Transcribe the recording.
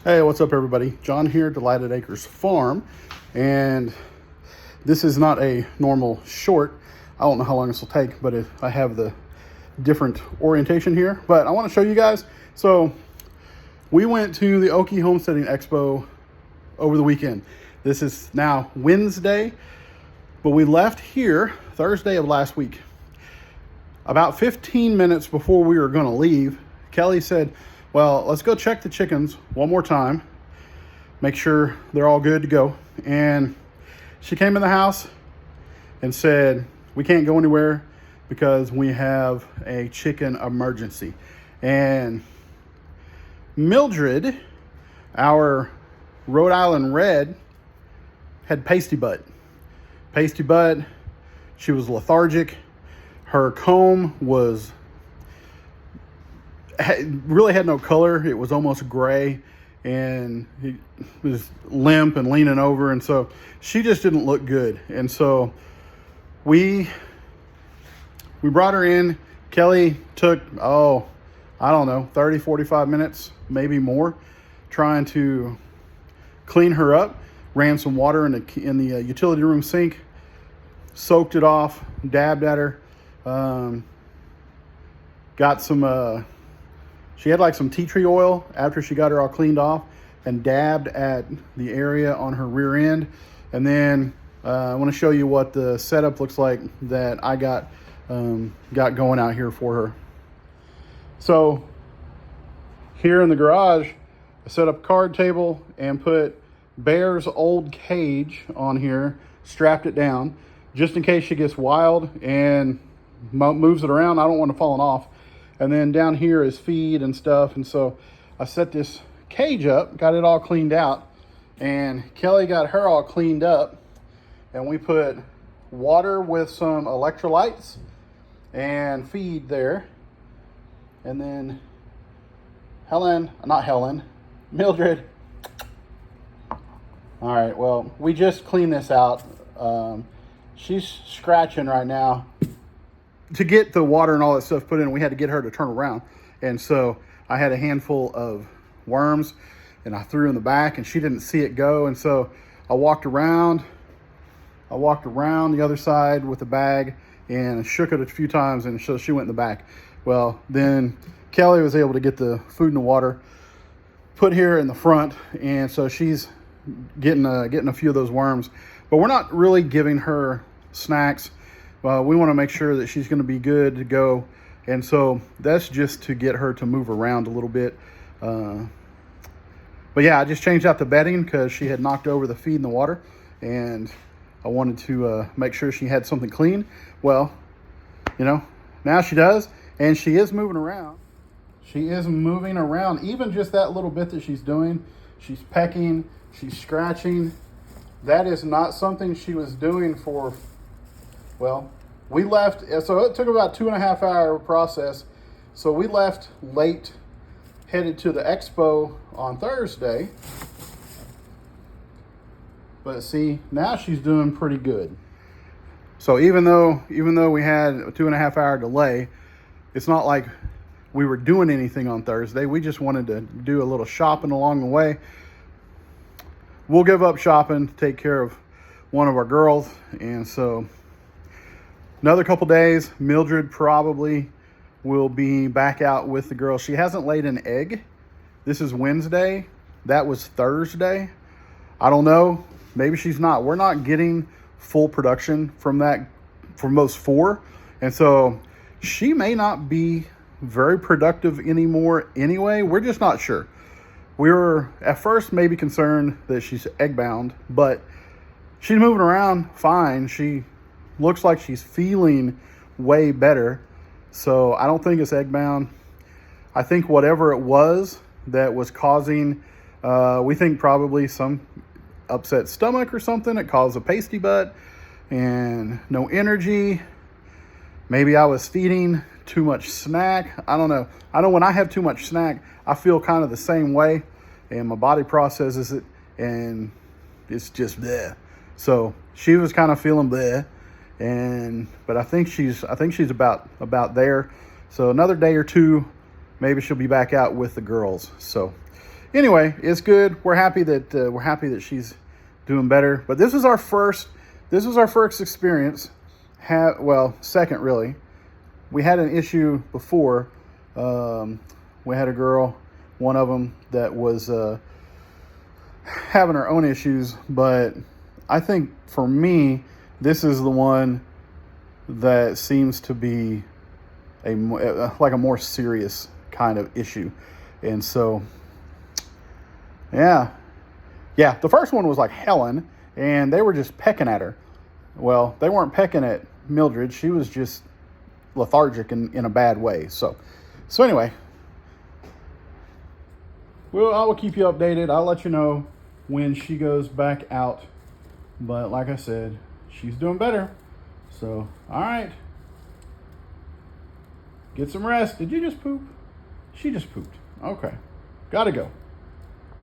Hey, what's up everybody? John here, Delighted Acres Farm, and this is not a normal short. I don't know how long this will take, but I have the different orientation here, but I want to show you guys. So we went to the Okie Homesteading Expo over the weekend. This is now Wednesday, but we left here Thursday of last week. About 15 minutes before we were going to leave, Kelly said, well, let's go check the chickens one more time, make sure they're all good to go. And she came in the house and said, we can't go anywhere because we have a chicken emergency. And Mildred, our Rhode Island Red, had pasty butt. Pasty butt, she was lethargic. Her comb really had no color. It was almost gray, and he was limp and leaning over, and so she just didn't look good. And so we brought her in. Kelly took, I don't know, 30, 45 minutes, maybe more, trying to clean her up. Ran some water in the utility room sink, soaked it off, dabbed at her, got some she had like some tea tree oil after she got her all cleaned off, and dabbed at the area on her rear end. And then I want to show you what the setup looks like that I got going out here for her. So here in the garage, I set up a card table and put Bear's old cage on here, strapped it down just in case she gets wild and moves it around. I don't want it falling off. And then down here is feed and stuff. And so I set this cage up, got it all cleaned out, and Kelly got her all cleaned up. And we put water with some electrolytes and feed there. And then Mildred. All right, well, we just cleaned this out. She's scratching right now. To get the water and all that stuff put in, we had to get her to turn around. And so I had a handful of worms and I threw in the back, and she didn't see it go. And so I walked around the other side with the bag and shook it a few times, and so she went in the back. Well, then Kelly was able to get the food and the water put here in the front, and so she's getting a few of those worms. But we're not really giving her snacks. We want to make sure that she's going to be good to go. And so that's just to get her to move around a little bit. But yeah, I just changed out the bedding because she had knocked over the feed and the water. And I wanted to make sure she had something clean. Well, now she does. And she is moving around. She is moving around. Even just that little bit that she's doing. She's pecking. She's scratching. That is not something she was doing for... Well, we left, so it took about 2.5 hour process. So we left late, headed to the expo on Thursday. But see, now she's doing pretty good. So even though we had a 2.5 hour delay, it's not like we were doing anything on Thursday. We just wanted to do a little shopping along the way. We'll give up shopping to take care of one of our girls. And so another couple days, Mildred probably will be back out with the girls. She hasn't laid an egg. This is Wednesday. That was Thursday. I don't know. Maybe she's not. We're not getting full production from those 4. And so she may not be very productive anymore anyway. We're just not sure. We were at first maybe concerned that she's egg bound, but she's moving around fine. She looks like she's feeling way better. So I don't think it's egg bound. I think whatever it was that was causing, we think probably some upset stomach or something. It caused a pasty butt and no energy. Maybe I was feeding too much snack. I don't know. I know when I have too much snack, I feel kind of the same way, and my body processes it, and it's just bleh. So she was kind of feeling bleh. But I think she's about there. So another day or two, maybe she'll be back out with the girls. So anyway, it's good. We're happy that she's doing better. But this was our first experience. Well, second really. We had an issue before. We had a girl, one of them, that was having her own issues. But I think for me, this is the one that seems to be a more serious kind of issue. And so, yeah, the first one was like Helen, and they were just pecking at her. Well, they weren't pecking at Mildred. She was just lethargic in a bad way. So anyway, well, I will keep you updated. I'll let you know when she goes back out. But like I said, she's doing better. So, all right. Get some rest. Did you just poop? She just pooped. Okay. Gotta go.